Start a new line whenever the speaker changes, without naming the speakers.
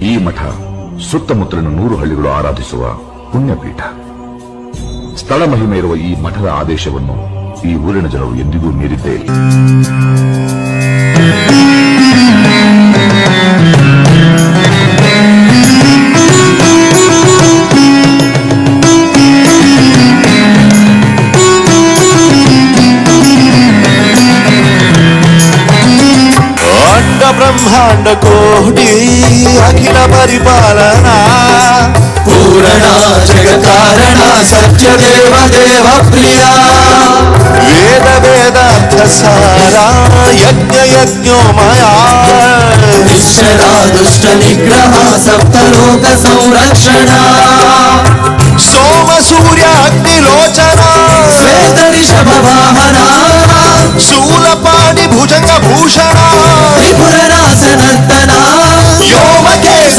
ಈ ಮಠ ಸುತ್ತಮುತ್ತಲಿನ 100 ಹಳ್ಳಿಗಳು ಆರಾಧಿಸುವ ಪುಣ್ಯಪೀಠ. ಸ್ಥಳ ಮಹಿಮೆ ಇರುವ ಈ ಮಠದ ಆದೇಶವನ್ನು ಈ ಊರಿನ ಜನರು ಎಂದಿಗೂ ಮೀರಿದ್ದೇ ಇಲ್ಲ.
ब्रह्मांड कोटि अखिल परिपालना पूरणा जगकारणा सत्य देव देव प्रिया वेद वेदार्थ सारा यज्ञ यज्ञोमया निश्चला दुष्ट निग्रह सप्तलोक संरक्षणा सोम सूर्य अग्निलोचना श्वेत ऋषभ वाहना शूलपाणि भुजंग भूषण त्रिपुरनाश नर्तना व्योमकेश